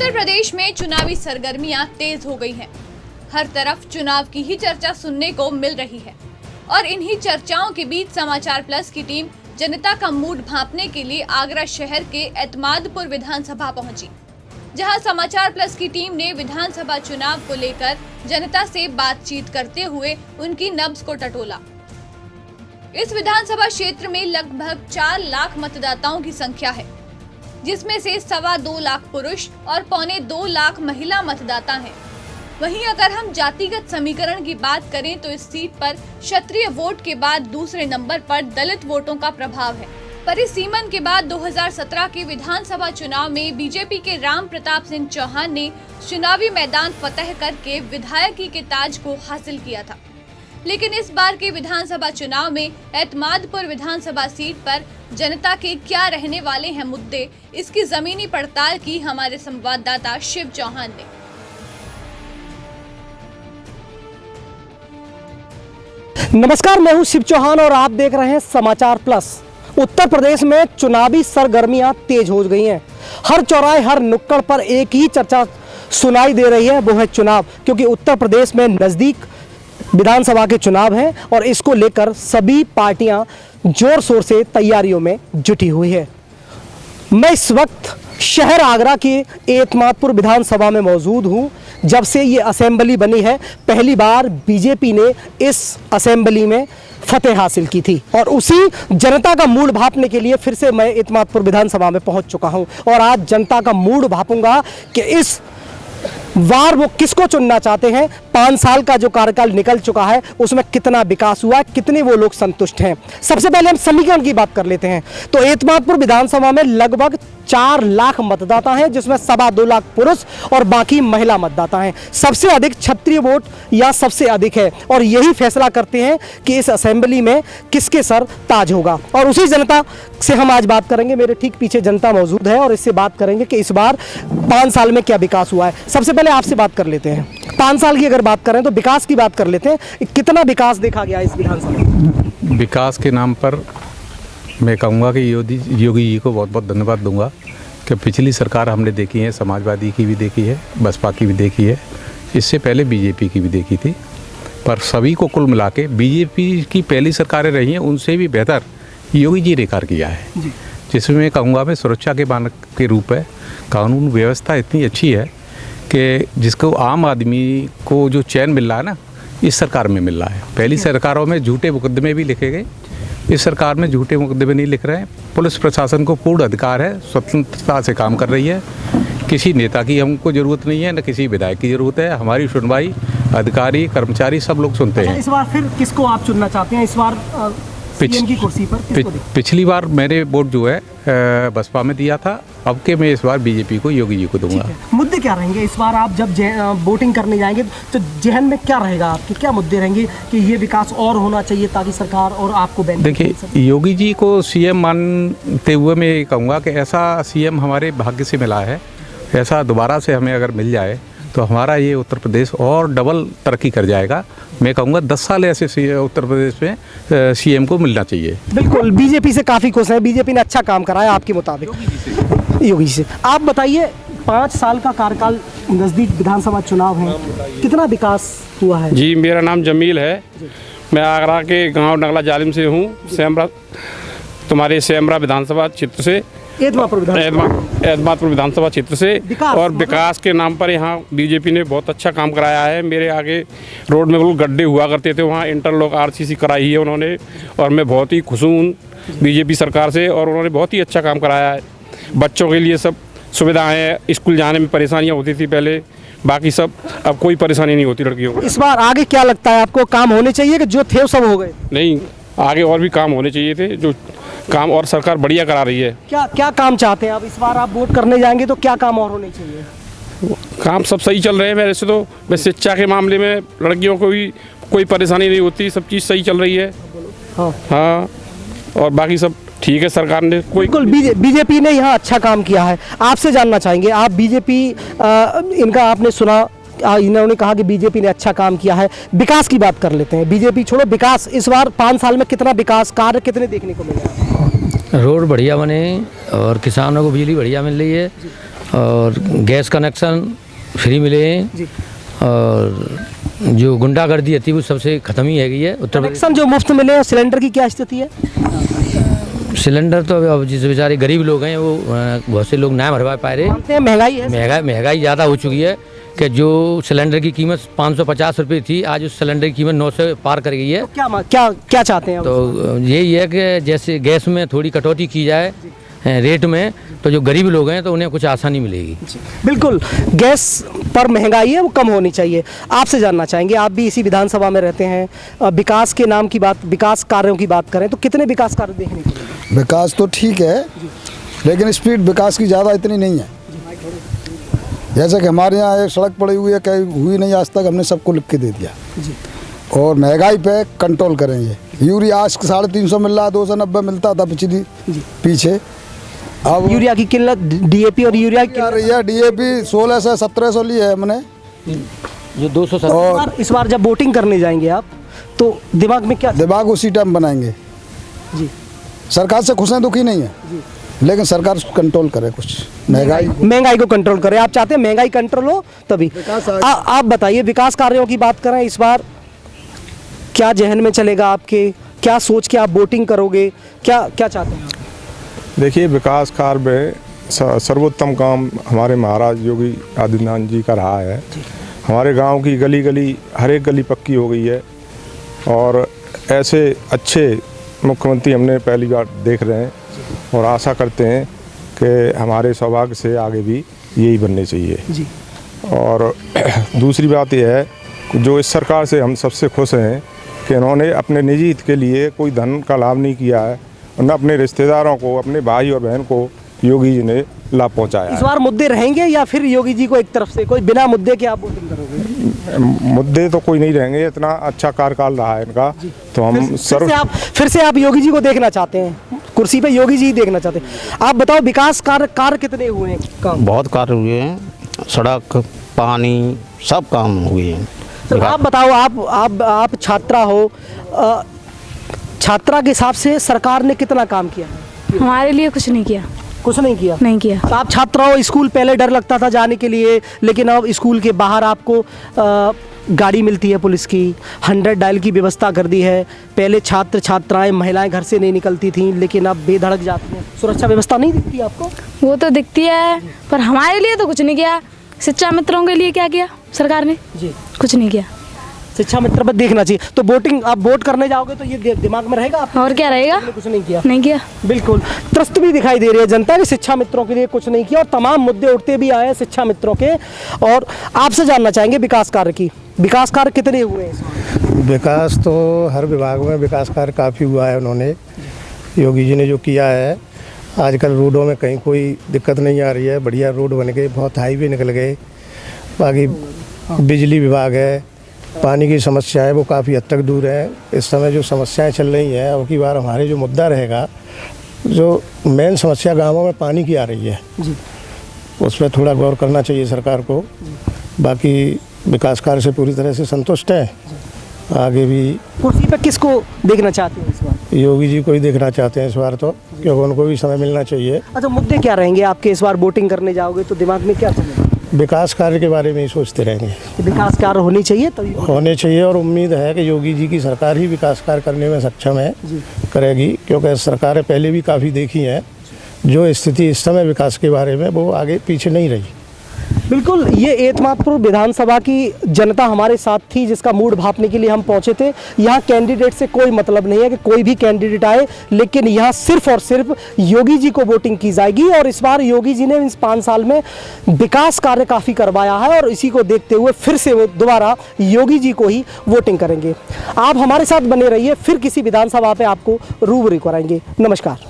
उत्तर प्रदेश में चुनावी सरगर्मियां तेज हो गई हैं। हर तरफ चुनाव की ही चर्चा सुनने को मिल रही है और इन्हीं चर्चाओं के बीच समाचार प्लस की टीम जनता का मूड भांपने के लिए आगरा शहर के एतमादपुर विधानसभा पहुंची, जहां समाचार प्लस की टीम ने विधानसभा चुनाव को लेकर जनता से बातचीत करते हुए उनकी नब्ज को टटोला। इस विधानसभा क्षेत्र में लगभग 4 लाख मतदाताओं की संख्या है, जिसमें से 2.25 लाख पुरुष और 2.25 लाख महिला मतदाता हैं। वहीं अगर हम जातिगत समीकरण की बात करें तो इस सीट पर क्षत्रिय वोट के बाद दूसरे नंबर पर दलित वोटों का प्रभाव है। परिसीमन के बाद 2017 के विधानसभा चुनाव में बीजेपी के राम प्रताप सिंह चौहान ने चुनावी मैदान फतह करके विधायकी के ताज को हासिल किया था, लेकिन इस बार के विधानसभा चुनाव में एतमादपुर विधानसभा सीट पर जनता के क्या रहने वाले हैं मुद्दे, इसकी जमीनी पड़ताल की हमारे संवाददाता शिव चौहान ने। नमस्कार, मैं हूं शिव चौहान और आप देख रहे हैं समाचार प्लस। उत्तर प्रदेश में चुनावी सरगर्मियां तेज हो गई हैं। हर चौराहे, हर नुक्कड़ पर एक ही चर्चा सुनाई दे रही है, वो है चुनाव। क्योंकि उत्तर प्रदेश में नज़दीक विधानसभा के चुनाव हैं और इसको लेकर सभी पार्टियां जोर शोर से तैयारियों में जुटी हुई है। मैं इस वक्त शहर आगरा के एतमादपुर विधानसभा में मौजूद हूं। जब से ये असेंबली बनी है, पहली बार बीजेपी ने इस असेंबली में फतेह हासिल की थी और उसी जनता का मूड भांपने के लिए फिर से मैं एतमादपुर विधानसभा में पहुंच चुका हूं और आज जनता का मूड भांपूंगा कि इस वार वो किसको चुनना चाहते हैं। 5 साल का जो कार्यकाल निकल चुका है उसमें कितना विकास हुआ, कितने वो लोग संतुष्ट हैं। सबसे पहले हम समीकरण की बात कर लेते हैं तो एतमादपुर विधानसभा में लगभग 4 लाख मतदाता हैं, जिसमें 2.25 लाख पुरुष और बाकी महिला मतदाता हैं। सबसे अधिक क्षत्रिय वोट या सबसे अधिक है और यही फैसला करते हैं कि इस असेंबली में किसके सर ताज होगा। और उसी जनता से हम आज बात करेंगे। मेरे ठीक पीछे जनता मौजूद है और इससे बात करेंगे कि इस बार 5 साल में क्या विकास हुआ है। सबसे पहले आपसे बात कर लेते हैं, 5 साल की अगर बात करें तो विकास की बात कर लेते हैं। कितना विकास देखा गया इस विधानसभा में? विकास के नाम पर मैं कहूँगा कि योगी जी को बहुत बहुत धन्यवाद दूंगा कि पिछली सरकार हमने देखी है, समाजवादी की भी देखी है, बसपा की भी देखी है, इससे पहले बीजेपी की भी देखी थी, पर सभी को कुल मिला के बीजेपी की पहली सरकारें रही हैं उनसे भी बेहतर योगी जी ने कार्य किया है। जिसमें मैं कहूँगा मैं सुरक्षा के मानक के रूप है, कानून व्यवस्था इतनी अच्छी है कि जिसको आम आदमी को जो चैन मिल रहा है ना, इस सरकार में मिल रहा है। पहली सरकारों में झूठे मुकदमे भी लिखे गए, इस सरकार में झूठे मुकदमे नहीं लिख रहे हैं। पुलिस प्रशासन को पूर्ण अधिकार है, स्वतंत्रता से काम कर रही है। किसी नेता की हमको ज़रूरत नहीं है, न किसी विधायक की ज़रूरत है। हमारी सुनवाई अधिकारी, कर्मचारी सब लोग सुनते हैं। इस बार फिर किसको आप चुनना चाहते हैं? इस बार सीएम की कुर्सी पर पिछली बार मैंने वोट जो है बसपा में दिया था, अब के मैं इस बार बीजेपी को, योगी जी को दूंगा। मुद्दे क्या रहेंगे इस बार? आप जब वोटिंग करने जाएंगे तो जहन में क्या रहेगा आपके, क्या मुद्दे रहेंगे कि ये विकास और होना चाहिए ताकि सरकार और आपको देखिए, योगी जी को सीएम मानते हुए मैं ये कहूँगा कि ऐसा सीएम हमारे भाग्य से मिला है। ऐसा दोबारा से हमें अगर मिल जाए तो हमारा ये उत्तर प्रदेश और डबल तरक्की कर जाएगा। मैं कहूँगा 10 साल ऐसे उत्तर प्रदेश में सीएम को मिलना चाहिए। बिल्कुल, बीजेपी से काफ़ी खुश है, बीजेपी ने अच्छा काम करा है आपके मुताबिक। योगी जी से आप बताइए, 5 साल का कार्यकाल, नज़दीक विधानसभा चुनाव है, कितना विकास हुआ है? जी, मेरा नाम जमील है, मैं आगरा के गांव नगला जालिम से हूँ, तुम्हारे सेमरा विधानसभा क्षेत्र से, एतमादपुर विधानसभा क्षेत्र से। और विकास के नाम पर यहाँ बीजेपी ने बहुत अच्छा काम कराया है। मेरे आगे रोड में बिल्कुल गड्ढे हुआ करते थे, वहाँ इंटरलॉक आरसीसी कराई है उन्होंने और मैं बहुत ही खुश हूँ बीजेपी सरकार से और उन्होंने बहुत ही अच्छा काम कराया है। बच्चों के लिए सब सुविधाएं हैं, स्कूल जाने में परेशानियाँ होती थी पहले, बाकी सब अब कोई परेशानी नहीं होती लड़कियों को। इस बार आगे क्या लगता है आपको, काम होने चाहिए कि जो थे सब हो गए? नहीं, आगे और भी काम होने चाहिए थे, जो काम और सरकार बढ़िया करा रही है। क्या काम चाहते हैं आप? इस बार आप वोट करने जाएंगे तो क्या काम और होने चाहिए? काम सब सही चल रहे हैं मेरे से तो। मैं शिक्षा के मामले में लड़कियों को भी कोई परेशानी नहीं होती, सब चीज़ सही चल रही है। हाँ, और बाकी सब ठीक है। सरकार ने बिल्कुल बीजेपी ने यहाँ अच्छा काम किया है। आपसे जानना चाहेंगे, आप बीजेपी इनका आपने सुना, इन्होंने कहा कि बीजेपी ने अच्छा काम किया है। विकास की बात कर लेते हैं, बीजेपी छोड़ो, विकास इस बार 5 साल में कितना विकास कार्य कितने देखने को मिले? रोड बढ़िया बने और किसानों को बिजली बढ़िया मिल रही है और गैस कनेक्शन फ्री मिले हैं जी। और जो गुंडागर्दी थी वो सबसे ख़त्म ही हैगी है। उत्तर प्रदेश कनेक्शन जो मुफ्त मिले हैं, सिलेंडर की क्या स्थिति है? सिलेंडर तो अब जिस बेचारे गरीब लोग हैं वो बहुत से लोग ना भरवा पा रहे। मानते हैं महंगाई है, महंगाई ज़्यादा हो चुकी है कि जो सिलेंडर की कीमत 550 रुपये थी, आज उस सिलेंडर की कीमत 900 पार कर गई है। तो क्या चाहते हैं आप? तो यही है कि जैसे गैस में थोड़ी कटौती की जाए रेट में, तो जो गरीब लोग हैं तो उन्हें कुछ आसानी मिलेगी। बिल्कुल, गैस पर महंगाई है वो कम होनी चाहिए। आपसे जानना चाहेंगे, आप भी इसी विधानसभा में रहते हैं, विकास के नाम की बात, विकास कार्यों की बात करें तो कितने विकास कार्य देखने को मिले? विकास तो ठीक है, लेकिन स्पीड विकास की ज़्यादा इतनी नहीं है। जैसे कि हमारे यहाँ एक सड़क पड़ी हुई है, कहीं हुई नहीं आज तक, हमने सबको लिख के दे दिया। और महंगाई पे कंट्रोल करेंगे। यूरिया आज 350 मिल रहा, 290 मिलता था पीछे। अब यूरिया की किल्लत, डीएपी और यूरिया की आ रही है। डीएपी 1600 1700 ली है हमने। जो 200 और इस बार जब वोटिंग करने जाएंगे आप तो दिमाग में क्या? दिमाग उसी टाइम बनाएंगे जी। सरकार से खुश हैं, दुखी नहीं है, लेकिन सरकार कंट्रोल करे कुछ महंगाई को कंट्रोल करे। आप चाहते हैं महंगाई कंट्रोल हो तभी। आप बताइए, विकास कार्यों की बात करें, इस बार क्या जहन में चलेगा आपके? क्या सोच के आप वोटिंग करोगे? क्या चाहते हैं? देखिए, विकास कार्य में सर्वोत्तम काम हमारे महाराज योगी आदित्यनाथ जी का रहा है। हमारे गांव की गली गली, हर एक गली पक्की हो गई है और ऐसे अच्छे मुख्यमंत्री हमने पहली बार देख रहे हैं और आशा करते हैं कि हमारे सौभाग्य से आगे भी यही बनने चाहिए जी। और दूसरी बात यह है, जो इस सरकार से हम सबसे खुश हैं कि इन्होंने अपने निजी हित के लिए कोई धन का लाभ नहीं किया है, न अपने रिश्तेदारों को, अपने भाई और बहन को योगी जी ने लाभ पहुंचाया। इस बार मुद्दे रहेंगे या फिर योगी जी को एक तरफ से कोई बिना मुद्दे के आप वोटिंग करोगे? मुद्दे तो कोई नहीं रहेंगे, इतना अच्छा कार्यकाल रहा है इनका। तो हम फिर से आप योगी जी को देखना चाहते हैं, कुर्सी पे योगी जी ही देखना चाहते हैं। आप बताओ, विकास कार्य कितने हुए हैं? काम बहुत कार्य हुए हैं, सड़क, पानी, सब काम हुए हैं। तो आप बताओ, आप छात्रा हो, छात्रा के हिसाब से सरकार ने कितना काम किया? हमारे लिए कुछ नहीं किया। कुछ नहीं किया? नहीं किया। तो आप छात्रा हो, स्कूल पहले डर लगता था जाने के लिए, लेकिन अब स्कूल के बाहर आपको गाड़ी मिलती है पुलिस की, 100 डायल की व्यवस्था कर दी है। पहले छात्र छात्राएं महिलाएं घर से नहीं निकलती थी, लेकिन अब बेधड़क जाती हैं। सुरक्षा व्यवस्था नहीं दिखती आपको? वो तो दिखती है, पर हमारे लिए तो कुछ नहीं किया। शिक्षा मित्रों के लिए क्या किया सरकार ने? जी, कुछ नहीं किया। शिक्षा मित्र पर देखना चाहिए। तो वोटिंग, आप वोट करने जाओगे तो ये दिमाग में रहेगा आपको? और क्या रहेगा? कुछ नहीं किया। नहीं किया। बिल्कुल त्रस्त भी दिखाई दे रही है जनता की, शिक्षा मित्रों के लिए कुछ नहीं किया और तमाम मुद्दे उठते भी आए हैं शिक्षा मित्रों के। और आपसे जानना चाहेंगे विकास कार्य कितने हुए हैं? विकास तो हर विभाग में विकास कार्य काफ़ी हुआ है। उन्होंने, योगी जी ने जो किया है, आजकल रोडों में कहीं कोई दिक्कत नहीं आ रही है, बढ़िया रोड बन गए, बहुत हाईवे निकल गए। बाकी बिजली विभाग है, पानी की समस्या है वो काफ़ी हद तक दूर है। इस समय जो समस्याएं चल रही हैं, अब की बार हमारे जो मुद्दा रहेगा, जो मेन समस्या गाँवों में पानी की आ रही है, उस पर थोड़ा गौर करना चाहिए सरकार को। बाकी विकास कार्य से पूरी तरह से संतुष्ट है। आगे भी कुर्सी पर किसको देखना चाहते हैं इस बार? योगी जी को ही देखना चाहते हैं इस बार तो, क्योंकि उनको भी समय मिलना चाहिए। अच्छा, मुद्दे क्या रहेंगे आपके इस बार वोटिंग करने जाओगे तो दिमाग में क्या चलेगा? विकास कार्य के बारे में ही सोचते रहेंगे। विकास कार्य होनी चाहिए तभी होने चाहिए और उम्मीद है कि योगी जी की सरकार ही विकास कार्य करने में सक्षम है, करेगी, क्योंकि सरकारें पहले भी काफ़ी देखी हैं। जो स्थिति इस समय विकास के बारे में, वो आगे पीछे नहीं रही। बिल्कुल, ये एतमादपुर विधानसभा की जनता हमारे साथ थी, जिसका मूड भांपने के लिए हम पहुंचे थे। यहाँ कैंडिडेट से कोई मतलब नहीं है कि कोई भी कैंडिडेट आए, लेकिन यहाँ सिर्फ और सिर्फ योगी जी को वोटिंग की जाएगी। और इस बार योगी जी ने इस 5 साल में विकास कार्य काफ़ी करवाया है और इसी को देखते हुए फिर से वो दोबारा योगी जी को ही वोटिंग करेंगे। आप हमारे साथ बने रहिए, फिर किसी विधानसभा पर आपको रूबरू कराएंगे। नमस्कार।